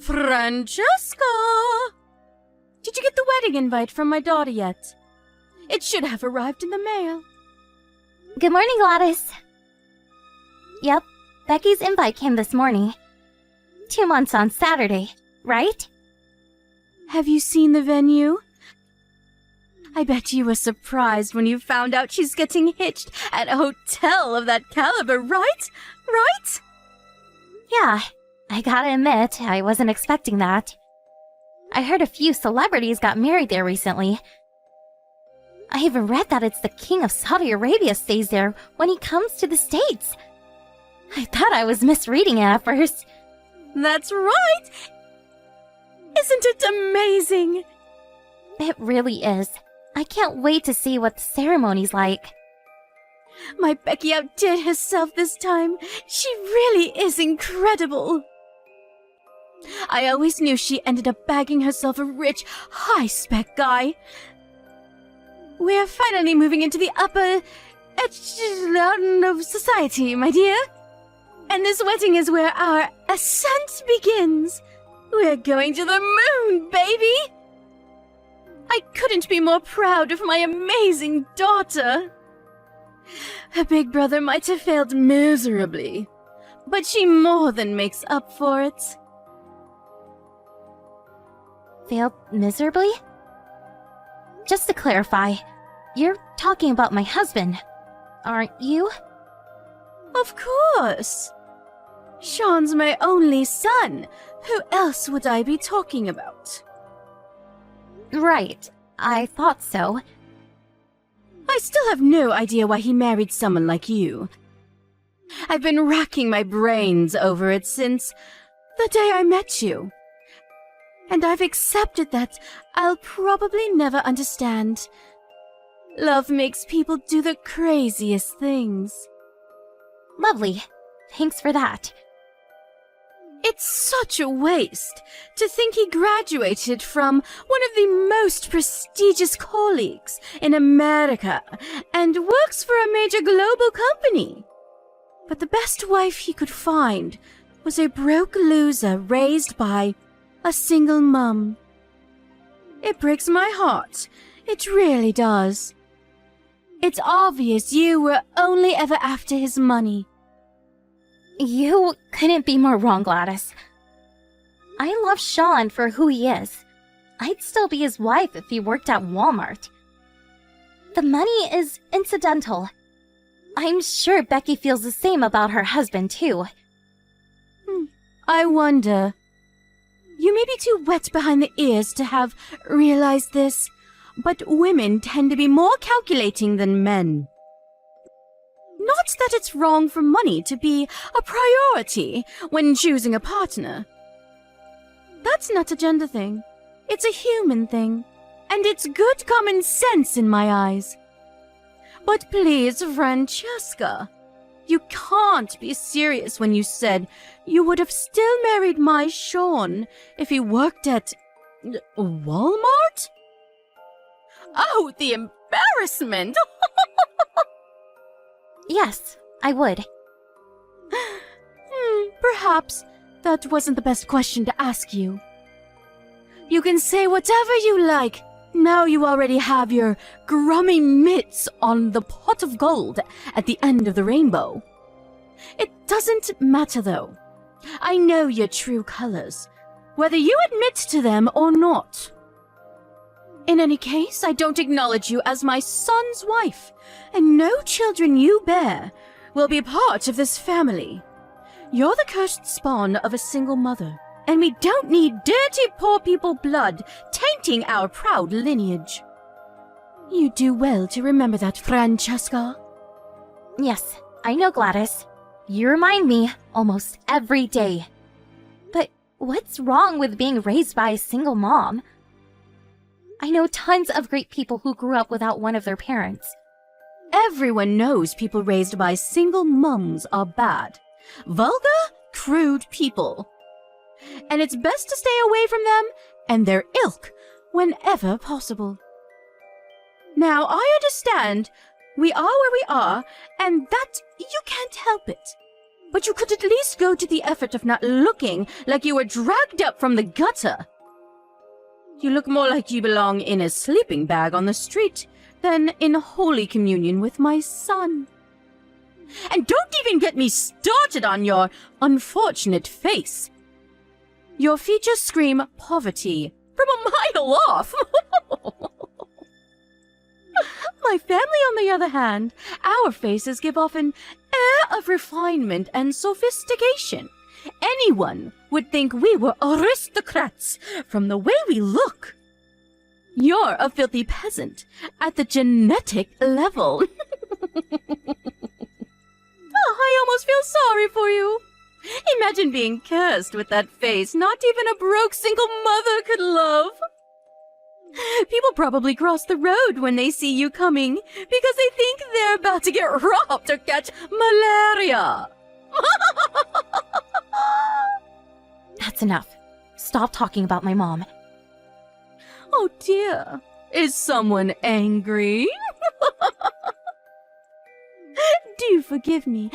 Francesca! Did you get the wedding invite from my daughter yet? It should have arrived in the mail. Good morning, Gladys. Yep, Becky's invite came this morning. 2 months on Saturday, right? Have you seen the venue? I bet you were surprised when you found out she's getting hitched at a hotel of that caliber, right? Right? Yeah, I gotta admit, I wasn't expecting that. I heard a few celebrities got married there recently. I even read that it's the King of Saudi Arabia stays there when he comes to the States. I thought I was misreading it at first. That's right! Isn't it amazing? It really is. I can't wait to see what the ceremony's like. My Becky outdid herself this time. She really is incredible. I always knew she ended up bagging herself a rich, high-spec guy. We're finally moving into the upper echelon of society, my dear. And this wedding is where our ascent begins. We're going to the moon, baby! I couldn't be more proud of my amazing daughter. Her big brother might have failed miserably, but she more than makes up for it. Failed miserably? Just to clarify, you're talking about my husband, aren't you? Of course. Sean's my only son. Who else would I be talking about? Right, I thought so. I still have no idea why he married someone like you. I've been racking my brains over it since the day I met you. And I've accepted that I'll probably never understand. Love makes people do the craziest things. Lovely. Thanks for that. It's such a waste to think he graduated from one of the most prestigious colleges in America and works for a major global company. But the best wife he could find was a broke loser raised by a single mum. It breaks my heart. It really does. It's obvious you were only ever after his money. You couldn't be more wrong, Gladys. I love Sean for who he is. I'd still be his wife if he worked at Walmart. The money is incidental. I'm sure Becky feels the same about her husband, too. I wonder. You may be too wet behind the ears to have realized this, but women tend to be more calculating than men. Not that it's wrong for money to be a priority when choosing a partner. That's not a gender thing. It's a human thing. And it's good common sense in my eyes. But please, Francesca, you can't be serious when you said you would have still married my Sean if he worked at Walmart? Oh, the embarrassment! Yes, I would. Perhaps that wasn't the best question to ask you. You can say whatever you like. Now you already have your grummy mitts on the pot of gold at the end of the rainbow. It doesn't matter, though. I know your true colors, whether you admit to them or not. In any case, I don't acknowledge you as my son's wife, and no children you bear will be part of this family. You're the cursed spawn of a single mother, and we don't need dirty poor people blood tainting our proud lineage. You do well to remember that, Francesca. Yes, I know, Gladys. You remind me almost every day. But what's wrong with being raised by a single mom? I know tons of great people who grew up without one of their parents. Everyone knows people raised by single mums are bad. Vulgar, crude people. And it's best to stay away from them and their ilk whenever possible. Now, I understand we are where we are, and that you can't help it. But you could at least go to the effort of not looking like you were dragged up from the gutter. You look more like you belong in a sleeping bag on the street than in Holy Communion with my son. And don't even get me started on your unfortunate face. Your features scream poverty from a mile off. My family, on the other hand, our faces give off an air of refinement and sophistication. Anyone would think we were aristocrats from the way we look. You're a filthy peasant at the genetic level. Oh, I almost feel sorry for you. Imagine being cursed with that face not even a broke single mother could love. People probably cross the road when they see you coming because they think they're about to get robbed or catch malaria. That's enough. Stop talking about my mom. Oh dear, is someone angry? Do forgive me.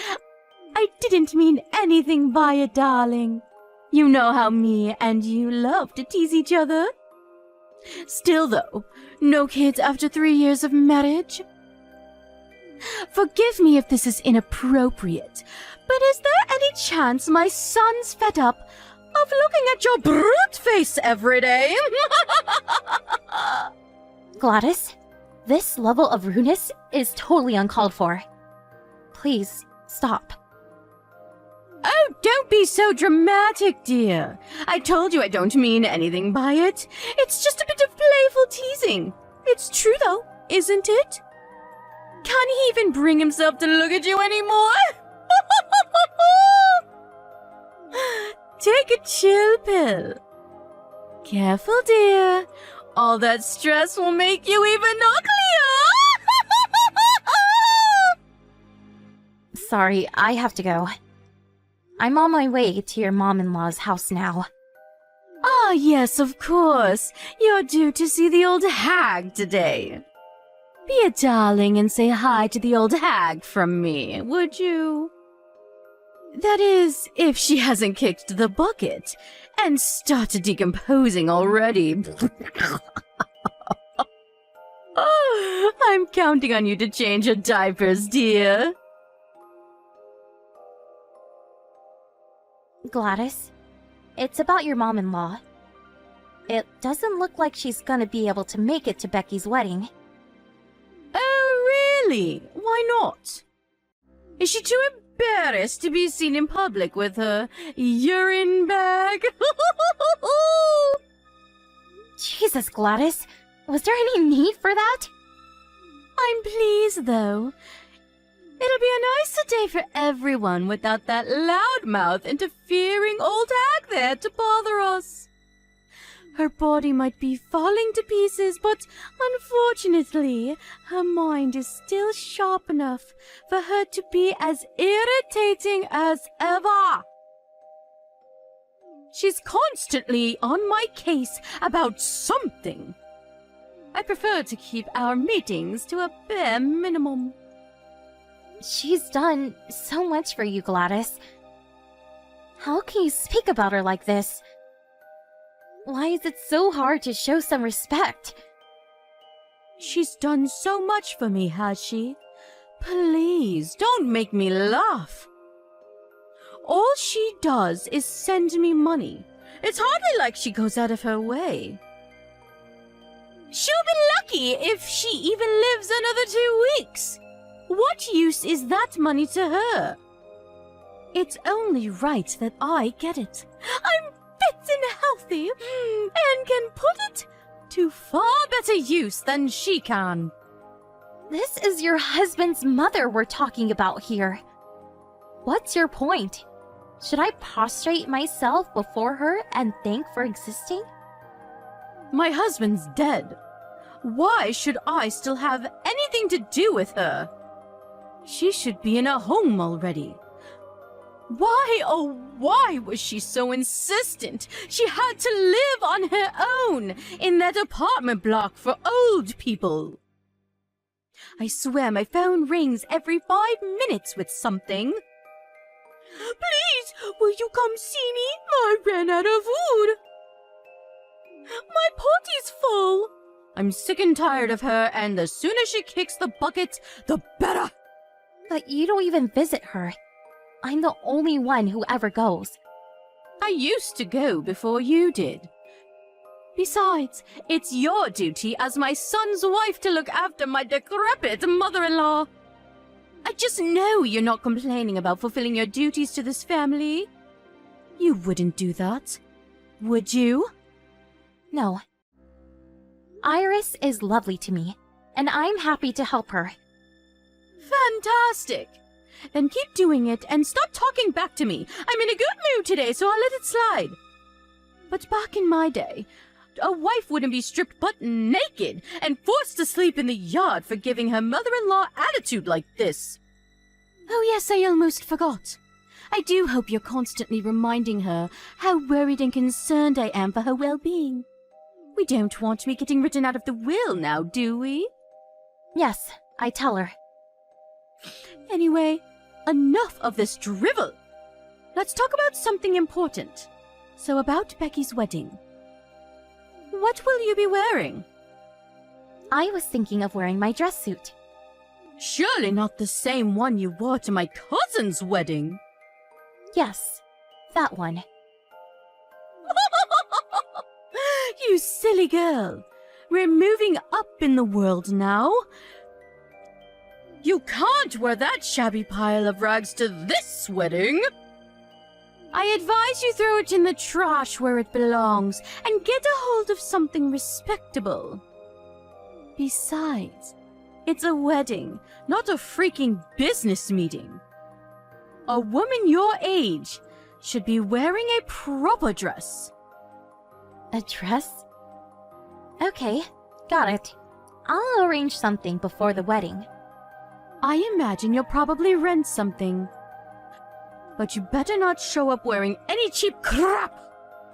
I didn't mean anything by it, darling. You know how me and you love to tease each other. Still, though, no kids after 3 years of marriage? Forgive me if this is inappropriate, but is there any chance my son's fed up of looking at your brute face every day? Gladys, this level of rudeness is totally uncalled for. Please, stop. Oh, don't be so dramatic, dear. I told you I don't mean anything by it. It's just a bit of playful teasing. It's true, though, isn't it? Can he even bring himself to look at you anymore? Take a chill pill. Careful, dear. All that stress will make you even uglier. Sorry, I have to go. I'm on my way to your mom-in-law's house now. Ah, yes, of course. You're due to see the old hag today. Be a darling and say hi to the old hag from me, would you? That is, if she hasn't kicked the bucket and started decomposing already. Oh, I'm counting on you to change your diapers, dear. Gladys, it's about your mom-in-law. It doesn't look like she's gonna be able to make it to Becky's wedding. Oh, really? Why not? Is she too embarrassed to be seen in public with her urine bag? Jesus, Gladys, was there any need for that? I'm pleased, though. It'll be a nicer day for everyone without that loudmouth interfering old hag there to bother us. Her body might be falling to pieces, but unfortunately, her mind is still sharp enough for her to be as irritating as ever. She's constantly on my case about something. I prefer to keep our meetings to a bare minimum. She's done so much for you, Gladys. How can you speak about her like this? Why is it so hard to show some respect? She's done so much for me, has she? Please, don't make me laugh. All she does is send me money. It's hardly like she goes out of her way. She'll be lucky if she even lives another 2 weeks. What use is that money to her? It's only right that I get it. I'm fit and healthy, and can put it to far better use than she can. This is your husband's mother we're talking about here. What's your point? Should I prostrate myself before her and thank for existing? My husband's dead. Why should I still have anything to do with her? She should be in a home already. Why, oh, why was she so insistent she had to live on her own in that apartment block for old people? I swear my phone rings every 5 minutes with something. Please, will you come see me? I ran out of food. My potty's full. I'm sick and tired of her, and the sooner she kicks the bucket, the better. But you don't even visit her. I'm the only one who ever goes. I used to go before you did. Besides, it's your duty as my son's wife to look after my decrepit mother-in-law. I just know you're not complaining about fulfilling your duties to this family. You wouldn't do that, would you? No. Iris is lovely to me, and I'm happy to help her. Fantastic! Then keep doing it and stop talking back to me. I'm in a good mood today, so I'll let it slide. But back in my day, a wife wouldn't be stripped butt naked and forced to sleep in the yard for giving her mother-in-law attitude like this. Oh yes, I almost forgot. I do hope you're constantly reminding her how worried and concerned I am for her well-being. We don't want me getting written out of the will now, do we? Yes, I tell her. Anyway, enough of this drivel. Let's talk about something important. So about Becky's wedding. What will you be wearing? I was thinking of wearing my dress suit. Surely not the same one you wore to my cousin's wedding. Yes, that one. You silly girl. We're moving up in the world now. You can't wear that shabby pile of rags to this wedding. I advise you throw it in the trash where it belongs and get a hold of something respectable. Besides, it's a wedding, not a freaking business meeting. A woman your age should be wearing a proper dress. A dress? Okay, got it. I'll arrange something before the wedding. I imagine you'll probably rent something. But you better not show up wearing any cheap crap.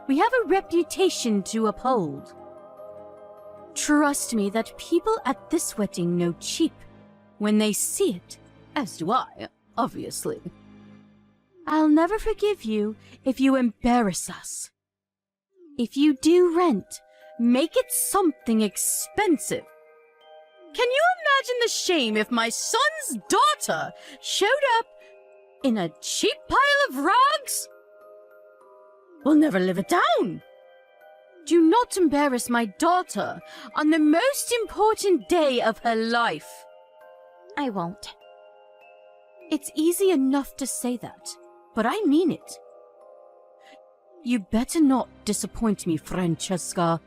We have a reputation to uphold. Trust me that people at this wedding know cheap when they see it, as do I, obviously. I'll never forgive you if you embarrass us. If you do rent, make it something expensive. Can you imagine the shame if my son's daughter showed up in a cheap pile of rags? We'll never live it down. Do not embarrass my daughter on the most important day of her life. I won't. It's easy enough to say that, but I mean it. You better not disappoint me, Francesca.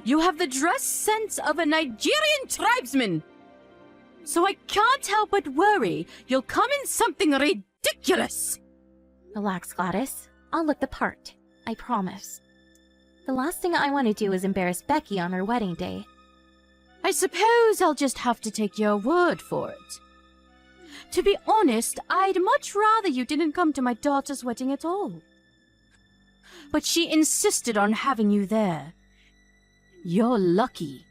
You have the dress sense of a Nigerian tribesman. So I can't help but worry you'll come in something ridiculous. Relax, Gladys. I'll look the part. I promise. The last thing I want to do is embarrass Becky on her wedding day. I suppose I'll just have to take your word for it. To be honest, I'd much rather you didn't come to my daughter's wedding at all. But she insisted on having you there. You're lucky.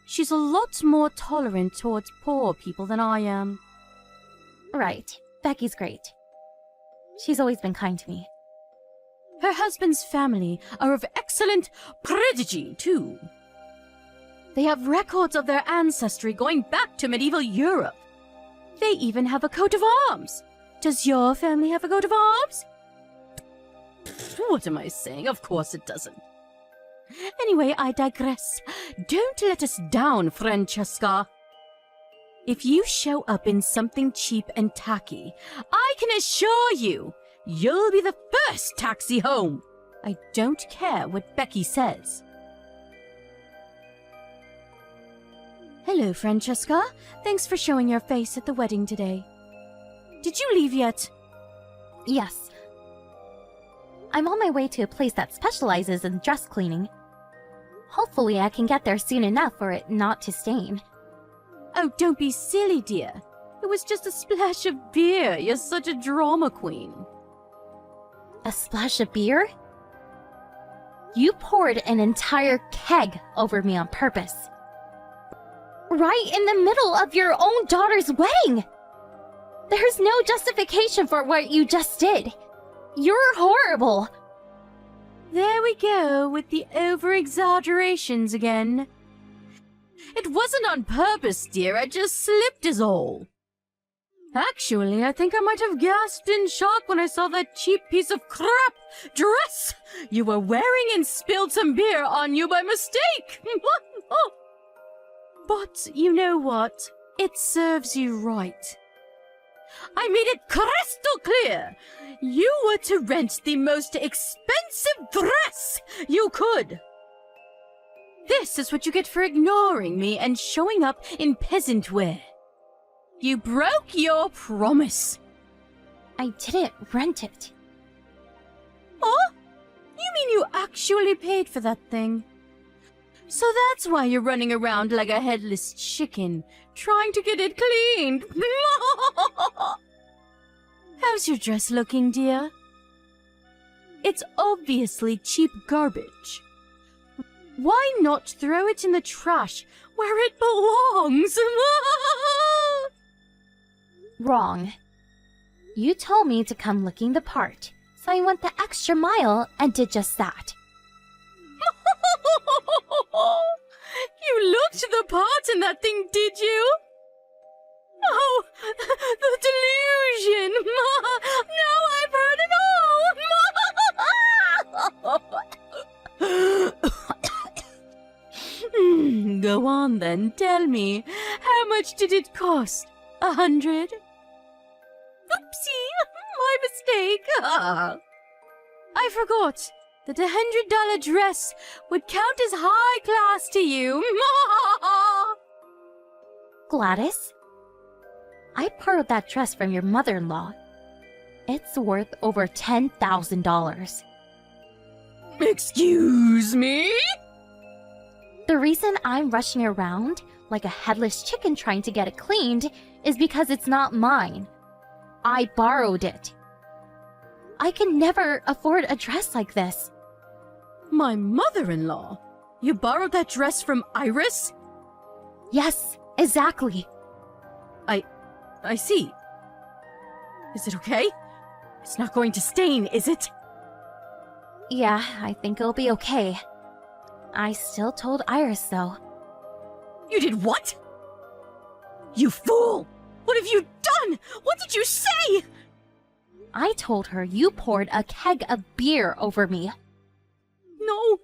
She's a lot more tolerant towards poor people than I am. Right. Becky's great. She's always been kind to me. Her husband's family are of excellent prodigy, too. They have records of their ancestry going back to medieval Europe. They even have a coat of arms. Does your family have a coat of arms? What am I saying? Of course it doesn't. Anyway, I digress. Don't let us down, Francesca. If you show up in something cheap and tacky, I can assure you, you'll be the first taxi home. I don't care what Becky says. Hello, Francesca. Thanks for showing your face at the wedding today. Did you leave yet? Yes. I'm on my way to a place that specializes in dress cleaning. Hopefully I can get there soon enough for it not to stain. Oh, don't be silly, dear. It was just a splash of beer. You're such a drama queen. A splash of beer? You poured an entire keg over me on purpose. Right in the middle of your own daughter's wedding! There's no justification for what you just did. You're horrible. There we go with the over-exaggerations again. It wasn't on purpose, dear. I just slipped is all. Actually, I think I might have gasped in shock when I saw that cheap piece of crap dress you were wearing and spilled some beer on you by mistake. But you know what? It serves you right. I made it crystal clear. You were to rent the most expensive dress you could. This is what you get for ignoring me and showing up in peasant wear. You broke your promise. I didn't rent it. Oh? You mean you actually paid for that thing? So that's why you're running around like a headless chicken, trying to get it cleaned. How's your dress looking, dear? It's obviously cheap garbage. Why not throw it in the trash where it belongs? Wrong. You told me to come looking the part, so I went the extra mile and did just that. You looked the part in that thing, did you? Oh, the delusion! Now I've heard it all! Go on then, tell me, how much did it cost? 100? Oopsie, my mistake. I forgot that $100 dress would count as high class to you. Gladys, I borrowed that dress from your mother-in-law. It's worth over $10,000. Excuse me? The reason I'm rushing around like a headless chicken trying to get it cleaned is because it's not mine. I borrowed it. I can never afford a dress like this. My mother-in-law? You borrowed that dress from Iris? Yes, exactly. I see. Is it okay? It's not going to stain, is it? Yeah, I think it'll be okay. I still told Iris, though. You did what? You fool! What have you done? What did you say? I told her you poured a keg of beer over me. No.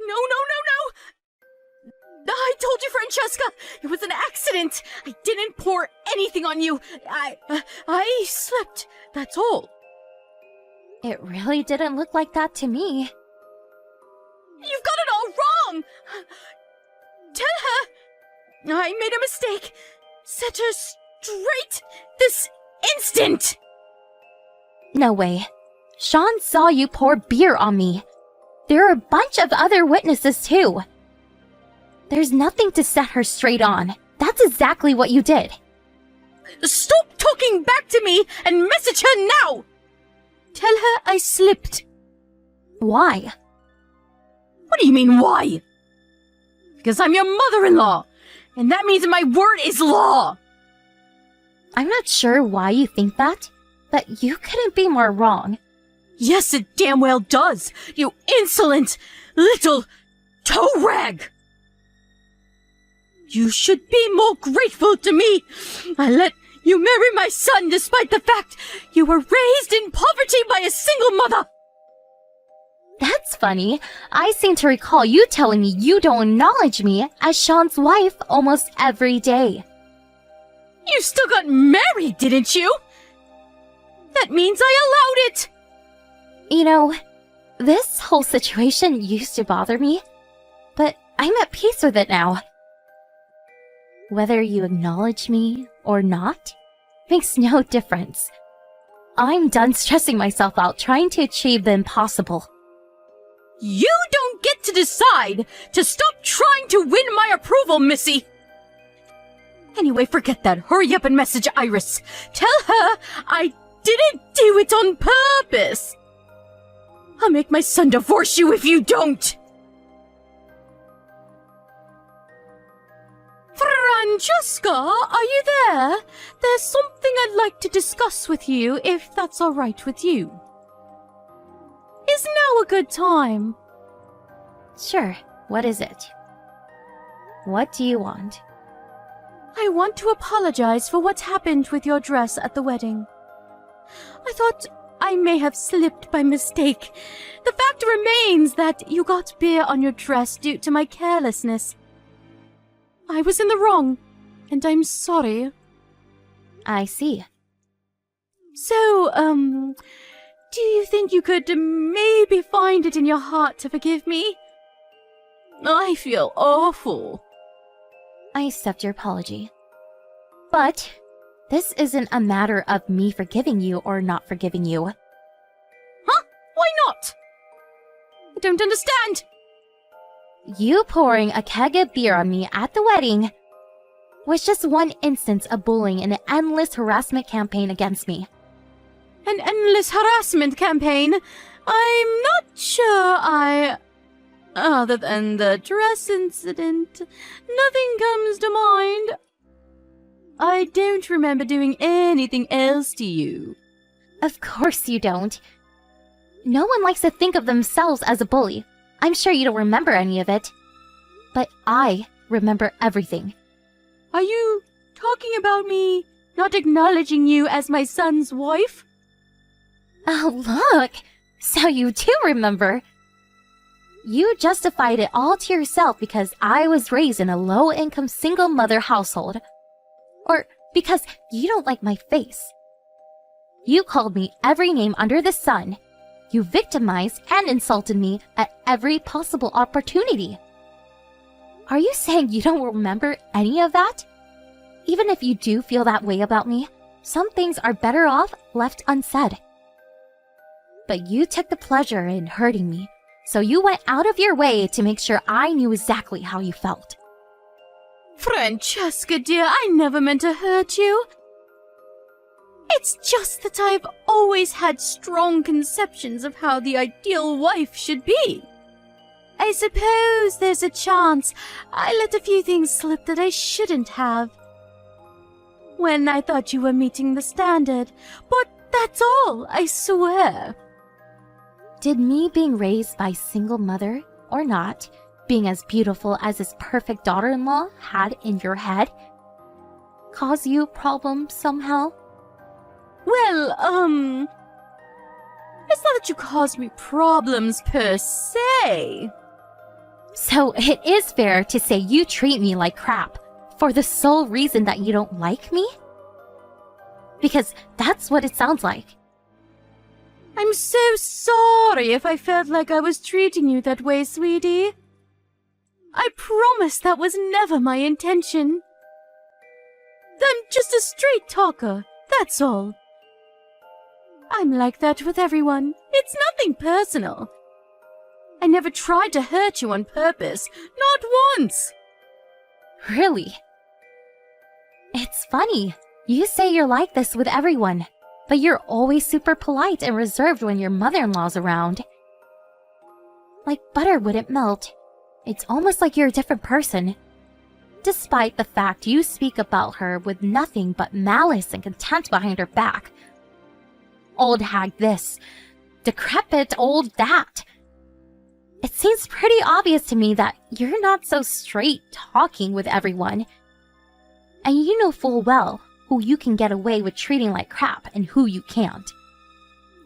I told you, Francesca, it was an accident. I didn't pour anything on you. I slipped, that's all. It really didn't look like that to me. You've got it all wrong! Tell her I made a mistake. Set her straight this instant! No way. Sean saw you pour beer on me. There are a bunch of other witnesses, too. There's nothing to set her straight on. That's exactly what you did. Stop talking back to me and message her now! Tell her I slipped. Why? What do you mean, why? Because I'm your mother-in-law, and that means my word is law! I'm not sure why you think that, but you couldn't be more wrong. Yes, it damn well does, you insolent little toe rag! You should be more grateful to me. I let you marry my son despite the fact you were raised in poverty by a single mother. That's funny. I seem to recall you telling me you don't acknowledge me as Sean's wife almost every day. You still got married, didn't you? That means I allowed it. You know, this whole situation used to bother me, but I'm at peace with it now. Whether you acknowledge me or not makes no difference. I'm done stressing myself out trying to achieve the impossible. You don't get to decide to stop trying to win my approval, Missy! Anyway, forget that. Hurry up and message Iris. Tell her I didn't do it on purpose. I'll make my son divorce you if you don't. Francesca, are you there? There's something I'd like to discuss with you, if that's all right with you. Is now a good time? Sure, what is it? What do you want? I want to apologize for what happened with your dress at the wedding. I thought I may have slipped by mistake. The fact remains that you got beer on your dress due to my carelessness. I was in the wrong, and I'm sorry. I see. So, do you think you could maybe find it in your heart to forgive me? I feel awful. I accept your apology. But this isn't a matter of me forgiving you or not forgiving you. Huh? Why not? I don't understand. You pouring a keg of beer on me at the wedding was just one instance of bullying and an endless harassment campaign against me. An endless harassment campaign? I'm not sure Other than the dress incident, nothing comes to mind. I don't remember doing anything else to you. Of course you don't. No one likes to think of themselves as a bully. I'm sure you don't remember any of it. But I remember everything. Are you talking about me not acknowledging you as my son's wife? Oh, look! So you do remember. You justified it all to yourself because I was raised in a low-income single mother household. Or because you don't like my face. You called me every name under the sun. You victimized and insulted me at every possible opportunity. Are you saying you don't remember any of that? Even if you do feel that way about me, some things are better off left unsaid. But you took the pleasure in hurting me, so you went out of your way to make sure I knew exactly how you felt. Francesca, dear, I never meant to hurt you. It's just that I've always had strong conceptions of how the ideal wife should be. I suppose there's a chance I let a few things slip that I shouldn't have. When I thought you were meeting the standard, but that's all, I swear. Did me being raised by a single mother, or not, being as beautiful as this perfect daughter-in-law had in your head, cause you problems somehow? Well, it's not that you caused me problems per se. So it is fair to say you treat me like crap for the sole reason that you don't like me? Because that's what it sounds like. I'm so sorry if I felt like I was treating you that way, sweetie. I promise that was never my intention. I'm just a straight talker, that's all. I'm like that with everyone. It's nothing personal. I never tried to hurt you on purpose, not once. Really? It's funny. You say you're like this with everyone, but you're always super polite and reserved when your mother-in-law's around. Like butter wouldn't melt. It's almost like you're a different person. Despite the fact you speak about her with nothing but malice and contempt behind her back. Old hag this, decrepit old that. It seems pretty obvious to me that you're not so straight talking with everyone. And you know full well who you can get away with treating like crap and who you can't.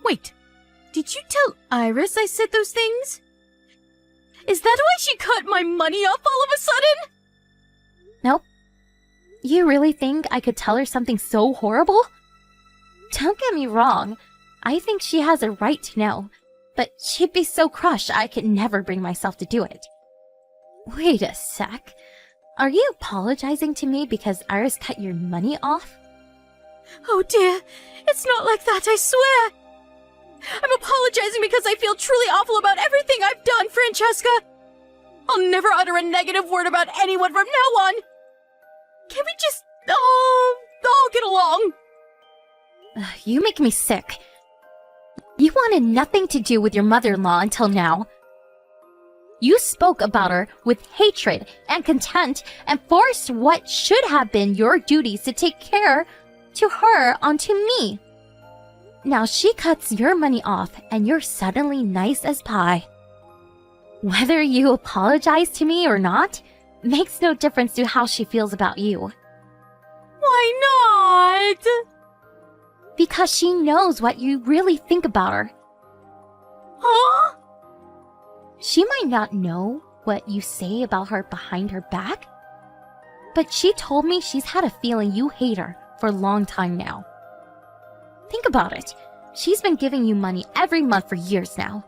Wait, did you tell Iris I said those things? Is that why she cut my money off all of a sudden? Nope. You really think I could tell her something so horrible? Don't get me wrong. I think she has a right to know. But she'd be so crushed I could never bring myself to do it. Wait a sec. Are you apologizing to me because Iris cut your money off? Oh dear, it's not like that, I swear. I'm apologizing because I feel truly awful about everything I've done, Francesca. I'll never utter a negative word about anyone from now on. Can we just, all get along? You make me sick. You wanted nothing to do with your mother-in-law until now. You spoke about her with hatred and contempt and forced what should have been your duties to take care to her onto me. Now she cuts your money off and you're suddenly nice as pie. Whether you apologize to me or not makes no difference to how she feels about you. Why not? Because she knows what you really think about her. Huh? She might not know what you say about her behind her back, but she told me she's had a feeling you hate her for a long time now. Think about it. She's been giving you money every month for years now.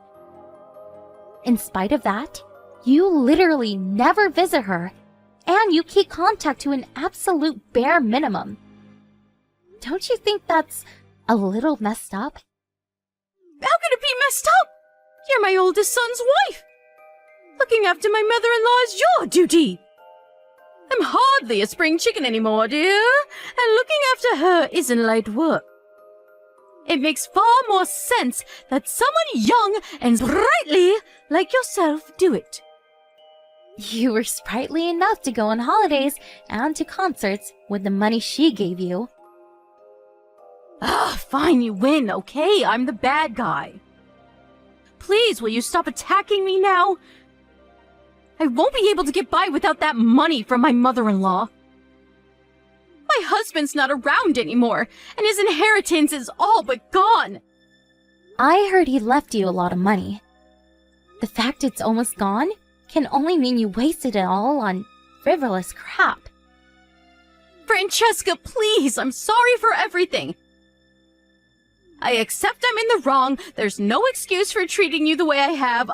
In spite of that, you literally never visit her, and you keep contact to an absolute bare minimum. Don't you think that's a little messed up? How could it be messed up? You're my oldest son's wife. Looking after my mother-in-law is your duty. I'm hardly a spring chicken anymore, dear, and looking after her isn't light work. It makes far more sense that someone young and sprightly like yourself do it. You were sprightly enough to go on holidays and to concerts with the money she gave you. Fine, you win, okay? I'm the bad guy. Please, will you stop attacking me now? I won't be able to get by without that money from my mother-in-law. My husband's not around anymore, and his inheritance is all but gone. I heard he left you a lot of money. The fact it's almost gone can only mean you wasted it all on frivolous crap. Francesca, please, I'm sorry for everything. I accept I'm in the wrong. There's no excuse for treating you the way I have.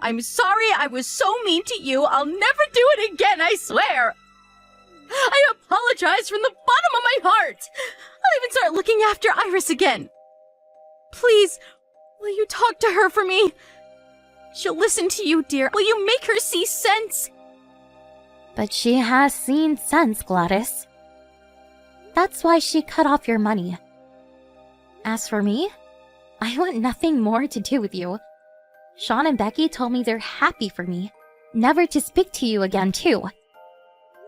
I'm sorry I was so mean to you. I'll never do it again, I swear. I apologize from the bottom of my heart. I'll even start looking after Iris again. Please, will you talk to her for me? She'll listen to you, dear. Will you make her see sense? But she has seen sense, Gladys. That's why she cut off your money. As for me, I want nothing more to do with you. Sean and Becky told me they're happy for me, never to speak to you again, too.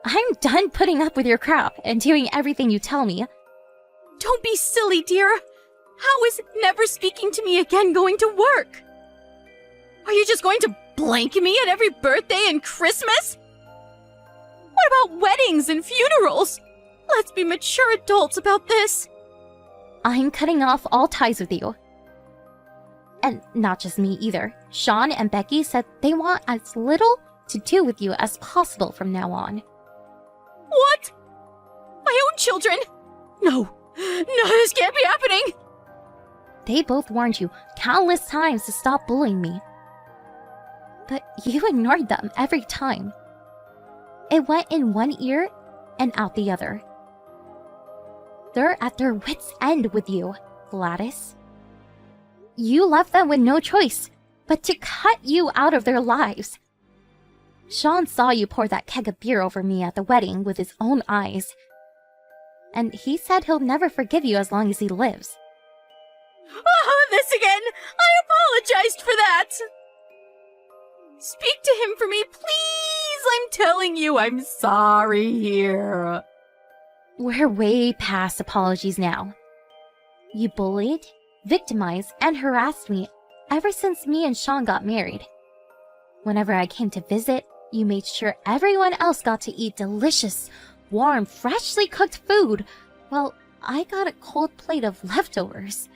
I'm done putting up with your crap and doing everything you tell me. Don't be silly, dear. How is never speaking to me again going to work? Are you just going to blanket me at every birthday and Christmas? What about weddings and funerals? Let's be mature adults about this. I'm cutting off all ties with you. And not just me either. Sean and Becky said they want as little to do with you as possible from now on. What? My own children? No, this can't be happening. They both warned you countless times to stop bullying me. But you ignored them every time. It went in one ear and out the other. They're at their wits' end with you, Gladys. You left them with no choice but to cut you out of their lives. Sean saw you pour that keg of beer over me at the wedding with his own eyes. And he said he'll never forgive you as long as he lives. Oh, this again! I apologized for that! Speak to him for me, please! I'm telling you, I'm sorry here. We're way past apologies now. You bullied, victimized, and harassed me ever since me and Sean got married. Whenever I came to visit, you made sure everyone else got to eat delicious, warm, freshly cooked food, while I got a cold plate of leftovers.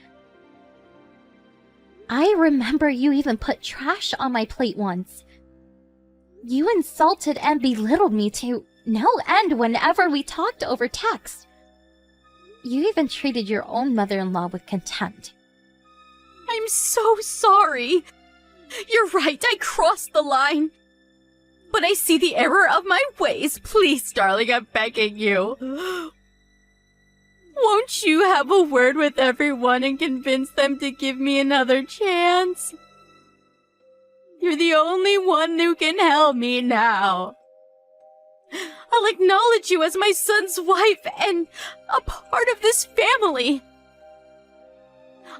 I remember you even put trash on my plate once. You insulted and belittled me to no end whenever we talked over text. You even treated your own mother-in-law with contempt. I'm so sorry. You're right, I crossed the line. But I see the error of my ways. Please, darling, I'm begging you. Won't you have a word with everyone and convince them to give me another chance? You're the only one who can help me now. I'll acknowledge you as my son's wife and a part of this family.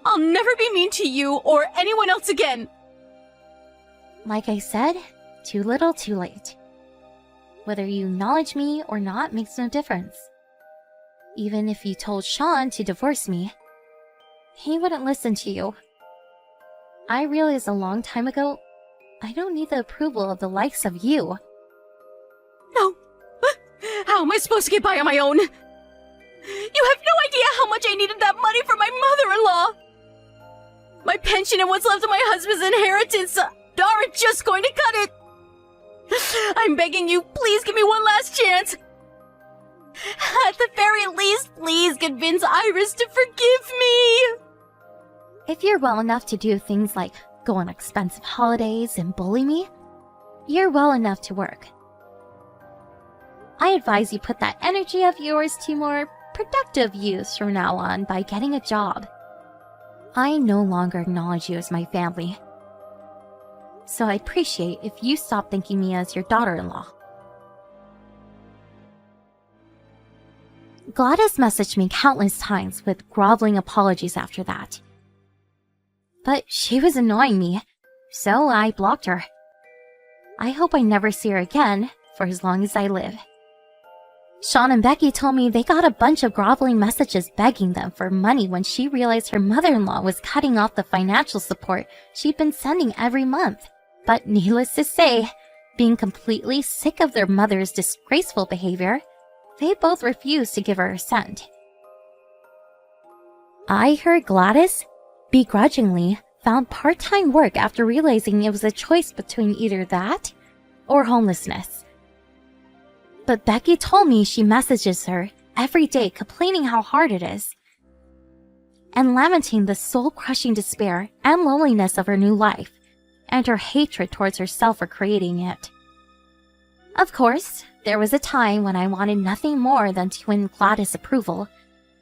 I'll never be mean to you or anyone else again. Like I said, too little, too late. Whether you acknowledge me or not makes no difference. Even if you told Sean to divorce me, he wouldn't listen to you. I realized a long time ago, I don't need the approval of the likes of you. No. How am I supposed to get by on my own? You have no idea how much I needed that money for my mother-in-law. My pension and what's left of my husband's inheritance aren't just going to cut it. I'm begging you, please give me one last chance. At the very least, please convince Iris to forgive me. If you're well enough to do things like go on expensive holidays and bully me, you're well enough to work. I advise you put that energy of yours to more productive use from now on by getting a job. I no longer acknowledge you as my family. So I'd appreciate if you stop thinking me as your daughter-in-law. Gladys messaged me countless times with groveling apologies after that. But she was annoying me, so I blocked her. I hope I never see her again for as long as I live. Sean and Becky told me they got a bunch of groveling messages begging them for money when she realized her mother-in-law was cutting off the financial support she'd been sending every month. But needless to say, being completely sick of their mother's disgraceful behavior, they both refused to give her a cent. I heard Gladys, begrudgingly, found part-time work after realizing it was a choice between either that or homelessness. But Becky told me she messages her every day complaining how hard it is and lamenting the soul-crushing despair and loneliness of her new life and her hatred towards herself for creating it. Of course, there was a time when I wanted nothing more than to win Gladys' approval.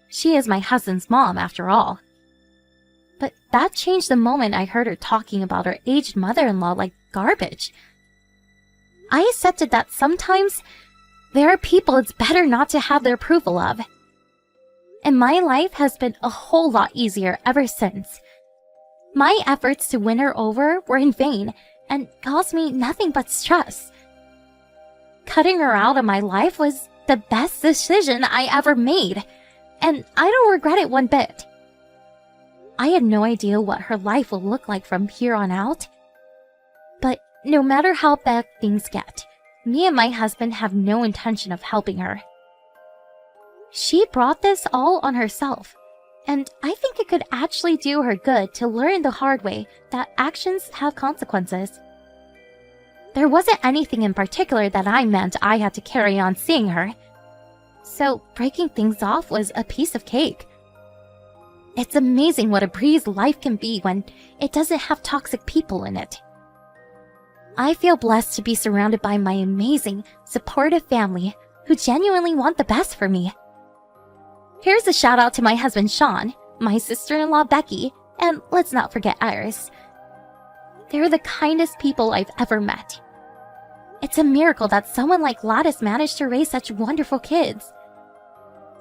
She is my husband's mom, after all. But that changed the moment I heard her talking about her aged mother-in-law like garbage. I accepted that sometimes there are people it's better not to have their approval of. And my life has been a whole lot easier ever since. My efforts to win her over were in vain and caused me nothing but stress. Cutting her out of my life was the best decision I ever made, and I don't regret it one bit. I had no idea what her life will look like from here on out. But no matter how bad things get, me and my husband have no intention of helping her. She brought this all on herself, and I think it could actually do her good to learn the hard way that actions have consequences. There wasn't anything in particular that I meant I had to carry on seeing her, so breaking things off was a piece of cake. It's amazing what a breeze life can be when it doesn't have toxic people in it. I feel blessed to be surrounded by my amazing, supportive family who genuinely want the best for me. Here's a shout out to my husband Sean, my sister-in-law Becky, and let's not forget Iris. They're the kindest people I've ever met. It's a miracle that someone like Gladys managed to raise such wonderful kids.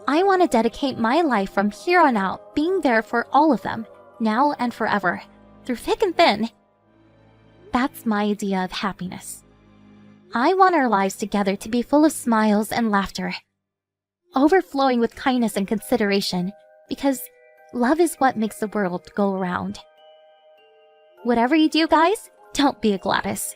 I want to dedicate my life from here on out being there for all of them, now and forever, through thick and thin. That's my idea of happiness. I want our lives together to be full of smiles and laughter, overflowing with kindness and consideration, because love is what makes the world go around. Whatever you do, guys, don't be a Gladys.